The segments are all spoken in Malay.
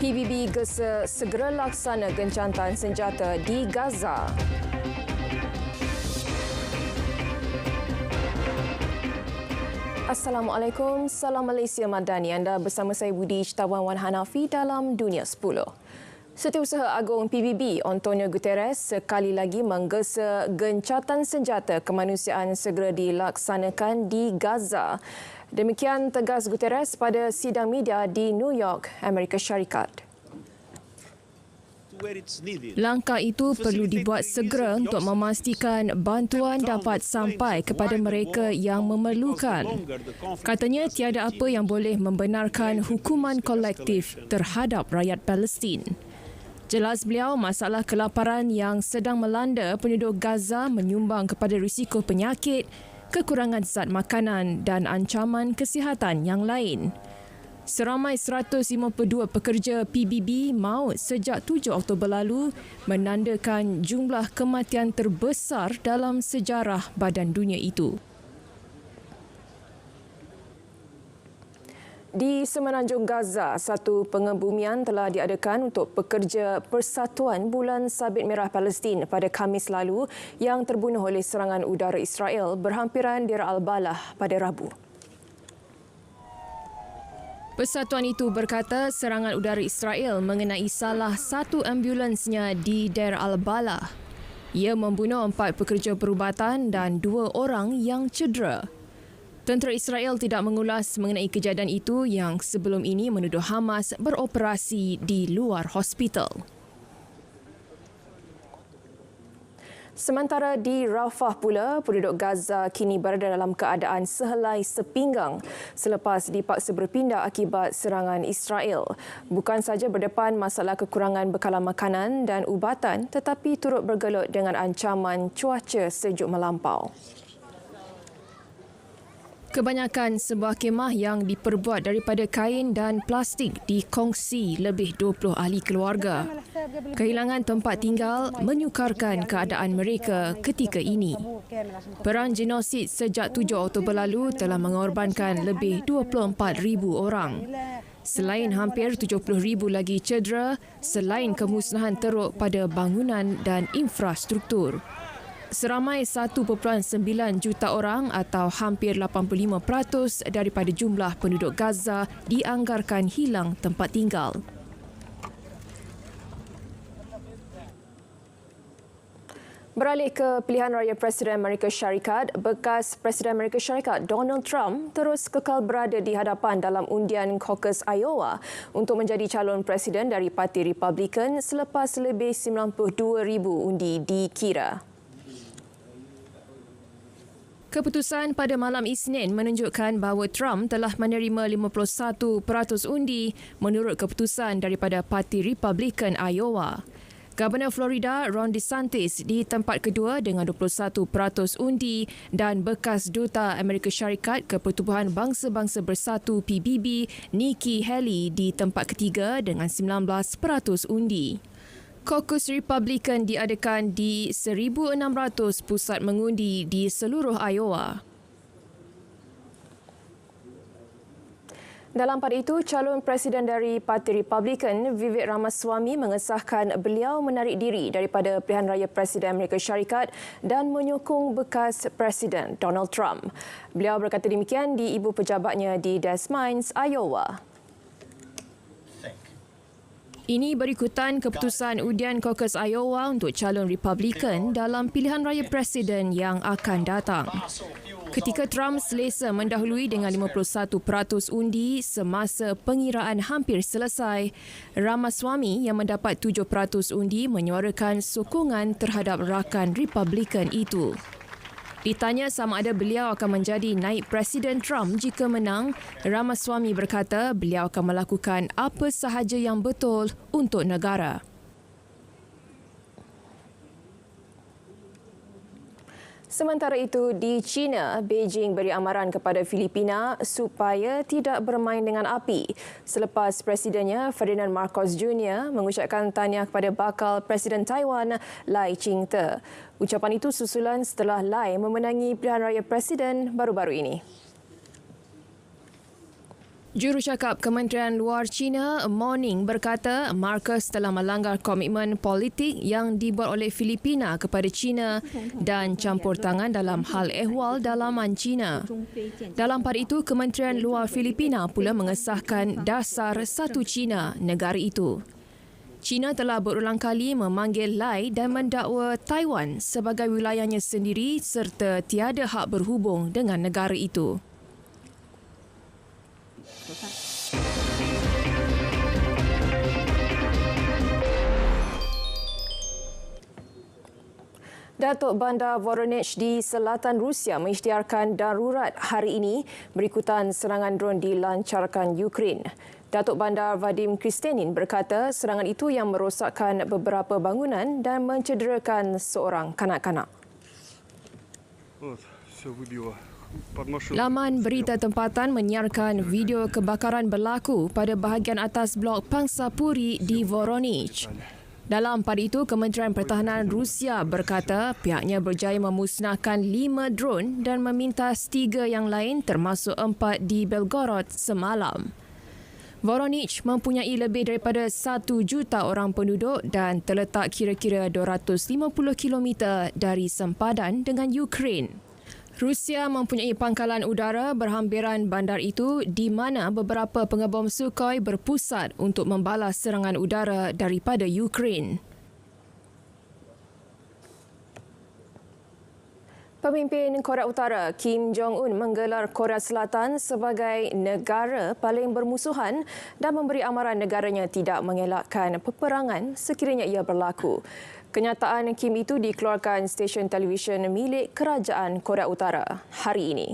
PBB gesa segera laksana gencatan senjata di Gaza. Assalamualaikum, salam Malaysia Madani. Anda bersama saya Budi Tawan Wan Hanafi dalam Dunia 10. Setiausaha Agung PBB Antonio Guterres sekali lagi menggesa gencatan senjata kemanusiaan segera dilaksanakan di Gaza. Demikian tegas Guterres pada sidang media di New York, Amerika Syarikat. Langkah itu perlu dibuat segera untuk memastikan bantuan dapat sampai kepada mereka yang memerlukan. Katanya tiada apa yang boleh membenarkan hukuman kolektif terhadap rakyat Palestin. Jelas beliau, masalah kelaparan yang sedang melanda penduduk Gaza menyumbang kepada risiko penyakit, kekurangan zat makanan dan ancaman kesihatan yang lain. Seramai 152 pekerja PBB maut sejak 7 Oktober lalu menandakan jumlah kematian terbesar dalam sejarah badan dunia itu. Di semenanjung Gaza, satu pengebumian telah diadakan untuk pekerja Persatuan Bulan Sabit Merah Palestin pada Khamis lalu yang terbunuh oleh serangan udara Israel berhampiran Deir al-Balah pada Rabu. Persatuan itu berkata serangan udara Israel mengenai salah satu ambulansnya di Deir al-Balah. Ia membunuh 4 pekerja perubatan dan 2 orang yang cedera. Tentera Israel tidak mengulas mengenai kejadian itu yang sebelum ini menuduh Hamas beroperasi di luar hospital. Sementara di Rafah pula, penduduk Gaza kini berada dalam keadaan sehelai sepinggang selepas dipaksa berpindah akibat serangan Israel. Bukan saja berdepan masalah kekurangan bekalan makanan dan ubatan tetapi turut bergelut dengan ancaman cuaca sejuk melampau. Kebanyakan sebuah kemah yang diperbuat daripada kain dan plastik dikongsi lebih 20 ahli keluarga. Kehilangan tempat tinggal menyukarkan keadaan mereka ketika ini. Perang genosid sejak 7 Oktober lalu telah mengorbankan lebih 24,000 orang. Selain hampir 70,000 lagi cedera, selain kemusnahan teruk pada bangunan dan infrastruktur. Seramai 1.9 juta orang atau hampir 85% daripada jumlah penduduk Gaza dianggarkan hilang tempat tinggal. Beralih ke pilihan raya Presiden Amerika Syarikat, bekas Presiden Amerika Syarikat Donald Trump terus kekal berada di hadapan dalam undian Caucus Iowa untuk menjadi calon presiden dari Parti Republikan selepas lebih 92,000 undi dikira. Keputusan pada malam Isnin menunjukkan bahawa Trump telah menerima 51% undi menurut keputusan daripada Parti Republikan Iowa. Governor Florida Ron DeSantis di tempat kedua dengan 21% undi dan bekas Duta Amerika Syarikat ke Pertubuhan Bangsa-Bangsa Bersatu PBB Nikki Haley di tempat ketiga dengan 19% undi. Caucus Republikan diadakan di 1,600 pusat mengundi di seluruh Iowa. Dalam pada itu, calon presiden dari Parti Republikan, Vivek Ramaswamy mengesahkan beliau menarik diri daripada pilihan raya Presiden Amerika Syarikat dan menyokong bekas Presiden Donald Trump. Beliau berkata demikian di ibu pejabatnya di Des Moines, Iowa. Ini berikutan keputusan undian Caucus Iowa untuk calon Republikan dalam pilihan raya presiden yang akan datang. Ketika Trump selesa mendahului dengan 51% undi semasa pengiraan hampir selesai, Ramaswamy yang mendapat 7% undi menyuarakan sokongan terhadap rakan Republikan itu. Ditanya sama ada beliau akan menjadi naib Presiden Trump jika menang, Ramaswamy berkata beliau akan melakukan apa sahaja yang betul untuk negara. Sementara itu, di China, Beijing beri amaran kepada Filipina supaya tidak bermain dengan api selepas presidennya Ferdinand Marcos Jr. mengucapkan tahniah kepada bakal Presiden Taiwan Lai Ching-te. Ucapan itu susulan setelah Lai memenangi pilihan raya presiden baru-baru ini. Jurucakap Kementerian Luar China, Mao Ning, berkata Marcos telah melanggar komitmen politik yang dibuat oleh Filipina kepada China dan campur tangan dalam hal ehwal dalaman China. Dalam pada itu, Kementerian Luar Filipina pula mengesahkan dasar satu China negara itu. China telah berulang kali memanggil Lai dan mendakwa Taiwan sebagai wilayahnya sendiri serta tiada hak berhubung dengan negara itu. Datuk Bandar Voronezh di selatan Rusia mengisytiharkan darurat hari ini berikutan serangan dron dilancarkan Ukraine. Datuk Bandar Vadim Kristenin berkata serangan itu yang merosakkan beberapa bangunan dan mencederakan seorang kanak-kanak. Laman berita tempatan menyiarkan video kebakaran berlaku pada bahagian atas blok Pangsa Puri di Voronezh. Dalam pada itu, Kementerian Pertahanan Rusia berkata pihaknya berjaya memusnahkan 5 drone dan memintas 3 yang lain termasuk 4 di Belgorod semalam. Voronezh mempunyai lebih daripada 1 juta orang penduduk dan terletak kira-kira 250 km dari sempadan dengan Ukraine. Rusia mempunyai pangkalan udara berhampiran bandar itu di mana beberapa pengebom Sukhoi berpusat untuk membalas serangan udara daripada Ukraine. Pemimpin Korea Utara Kim Jong-un menggelar Korea Selatan sebagai negara paling bermusuhan dan memberi amaran negaranya tidak mengelakkan peperangan sekiranya ia berlaku. Kenyataan Kim itu dikeluarkan stesen televisyen milik Kerajaan Korea Utara hari ini.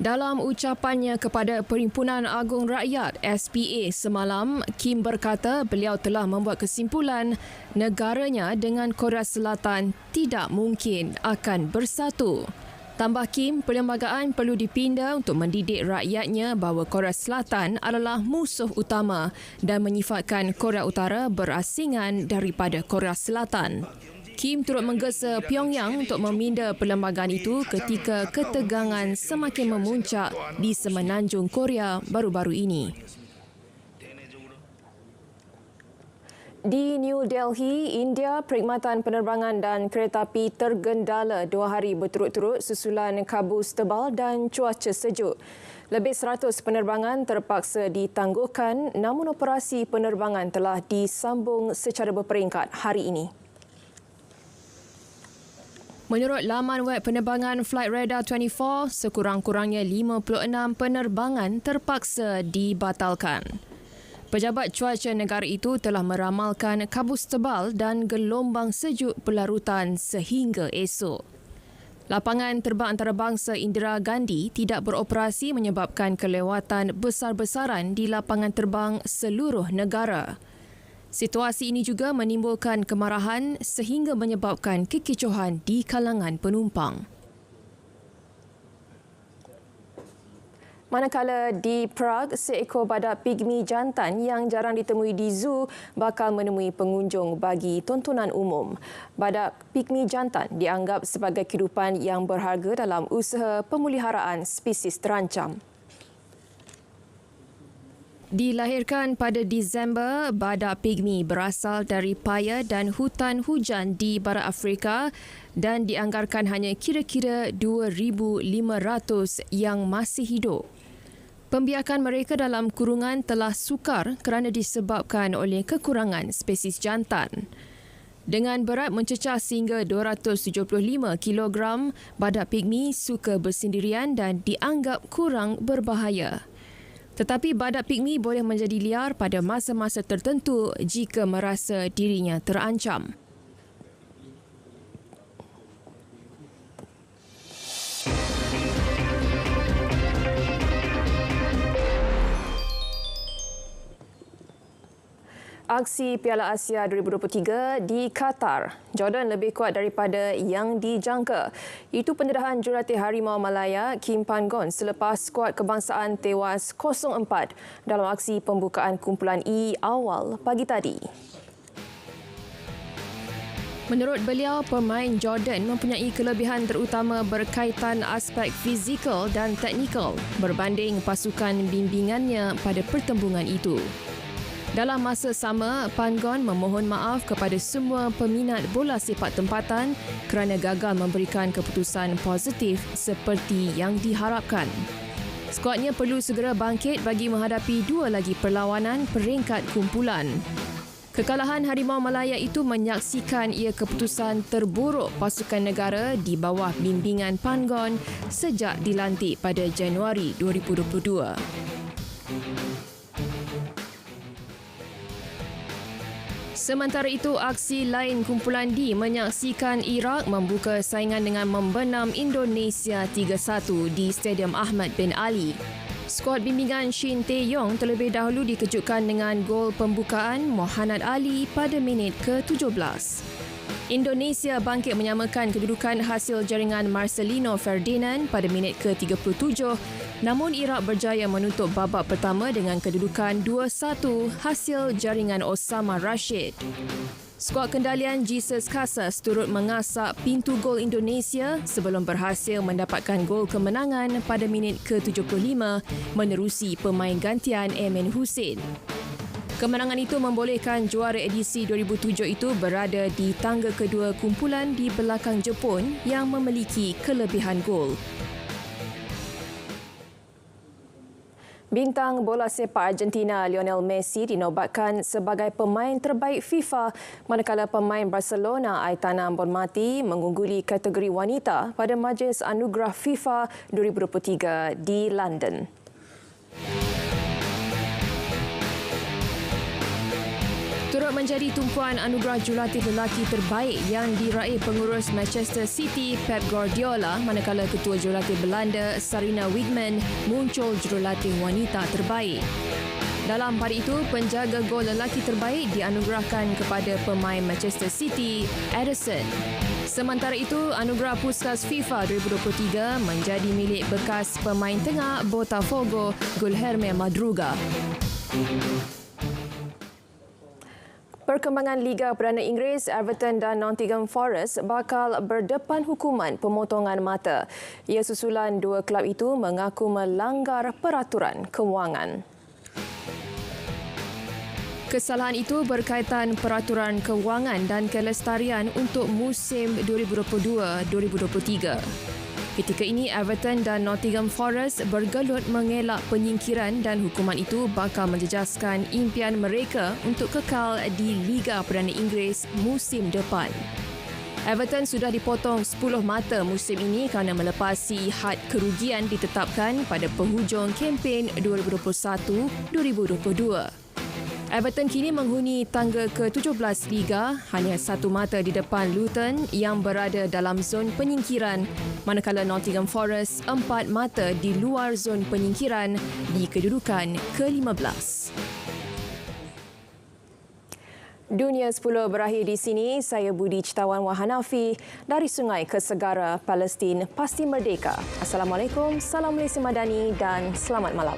Dalam ucapannya kepada Perhimpunan Agung Rakyat SPA semalam, Kim berkata beliau telah membuat kesimpulan negaranya dengan Korea Selatan tidak mungkin akan bersatu. Tambah Kim, perlembagaan perlu dipindah untuk mendidik rakyatnya bahawa Korea Selatan adalah musuh utama dan menyifatkan Korea Utara berasingan daripada Korea Selatan. Kim turut menggesa Pyongyang untuk meminda perlembagaan itu ketika ketegangan semakin memuncak di semenanjung Korea baru-baru ini. Di New Delhi, India, perkhidmatan penerbangan dan keretapi tergendala 2 hari berturut-turut susulan kabus tebal dan cuaca sejuk. Lebih 100 penerbangan terpaksa ditangguhkan namun operasi penerbangan telah disambung secara berperingkat hari ini. Menurut laman web penerbangan Flight Radar 24, sekurang-kurangnya 56 penerbangan terpaksa dibatalkan. Pejabat cuaca negara itu telah meramalkan kabus tebal dan gelombang sejuk berlarutan sehingga esok. Lapangan terbang antarabangsa Indira Gandhi tidak beroperasi menyebabkan kelewatan besar-besaran di lapangan terbang seluruh negara. Situasi ini juga menimbulkan kemarahan sehingga menyebabkan kekicauan di kalangan penumpang. Manakala di Prague, seekor badak pigmi jantan yang jarang ditemui di zoo bakal menemui pengunjung bagi tontonan umum. Badak pigmi jantan dianggap sebagai kehidupan yang berharga dalam usaha pemeliharaan spesies terancam. Dilahirkan pada Disember, badak pigmi berasal dari paya dan hutan hujan di barat Afrika dan dianggarkan hanya kira-kira 2,500 yang masih hidup. Pembiakan mereka dalam kurungan telah sukar kerana disebabkan oleh kekurangan spesies jantan. Dengan berat mencecah sehingga 275 kg, badak pigmi suka bersendirian dan dianggap kurang berbahaya. Tetapi badak pigmi boleh menjadi liar pada masa-masa tertentu jika merasa dirinya terancam. Aksi Piala Asia 2023 di Qatar, Jordan lebih kuat daripada yang dijangka. Itu pendedahan jurulatih Harimau Malaya Kim Pan-gon selepas skuad kebangsaan tewas 0-4 dalam aksi pembukaan kumpulan E awal pagi tadi. Menurut beliau, pemain Jordan mempunyai kelebihan terutama berkaitan aspek fizikal dan teknikal berbanding pasukan bimbingannya pada pertembungan itu. Dalam masa sama, Panggon memohon maaf kepada semua peminat bola sepak tempatan kerana gagal memberikan keputusan positif seperti yang diharapkan. Skuadnya perlu segera bangkit bagi menghadapi dua lagi perlawanan peringkat kumpulan. Kekalahan Harimau Malaya itu menyaksikan ia keputusan terburuk pasukan negara di bawah bimbingan Panggon sejak dilantik pada Januari 2022. Sementara itu, aksi lain kumpulan D menyaksikan Iraq membuka saingan dengan membenam Indonesia 3-1 di Stadium Ahmad bin Ali. Skuad bimbingan Shin Tae-yong terlebih dahulu dikejutkan dengan gol pembukaan Mohanad Ali pada minit ke-17. Indonesia bangkit menyamakan kedudukan hasil jaringan Marcelino Ferdinand pada minit ke-37, namun Iraq berjaya menutup babak pertama dengan kedudukan 2-1 hasil jaringan Osama Rashid. Skuad kendalian Jesus Casas turut mengasak pintu gol Indonesia sebelum berhasil mendapatkan gol kemenangan pada minit ke-75 menerusi pemain gantian Emin Hussein. Kemenangan itu membolehkan juara edisi 2007 itu berada di tangga kedua kumpulan di belakang Jepun yang memiliki kelebihan gol. Bintang bola sepak Argentina Lionel Messi dinobatkan sebagai pemain terbaik FIFA manakala pemain Barcelona Aitana Bonmati mengungguli kategori wanita pada Majlis Anugerah FIFA 2023 di London. Turut menjadi tumpuan anugerah jurulatih lelaki terbaik yang diraih pengurus Manchester City Pep Guardiola manakala ketua jurulatih Belanda Sarina Wiegman muncul jurulatih wanita terbaik. Dalam pada itu, penjaga gol lelaki terbaik dianugerahkan kepada pemain Manchester City, Ederson. Sementara itu, anugerah Puskas FIFA 2023 menjadi milik bekas pemain tengah Botafogo, Guilherme Madruga. Perkembangan Liga Perdana Inggeris, Everton dan Nottingham Forest bakal berdepan hukuman pemotongan mata. Ia susulan dua kelab itu mengaku melanggar peraturan kewangan. Kesalahan itu berkaitan peraturan kewangan dan kelestarian untuk musim 2022-2023. Ketika ini, Everton dan Nottingham Forest bergelut mengelak penyingkiran dan hukuman itu bakal menjejaskan impian mereka untuk kekal di Liga Perdana Inggeris musim depan. Everton sudah dipotong 10 mata musim ini kerana melepasi had kerugian ditetapkan pada penghujung kempen 2021-2022. Everton kini menghuni tangga ke-17 Liga, hanya satu mata di depan Luton yang berada dalam zon penyingkiran, manakala Nottingham Forest 4 mata di luar zon penyingkiran di kedudukan ke-15. Dunia 10 berakhir di sini. Saya Budi Citawan Wahanafi dari Sungai ke Segara, Palestin pasti merdeka. Assalamualaikum, salam Malaysia Madani dan selamat malam.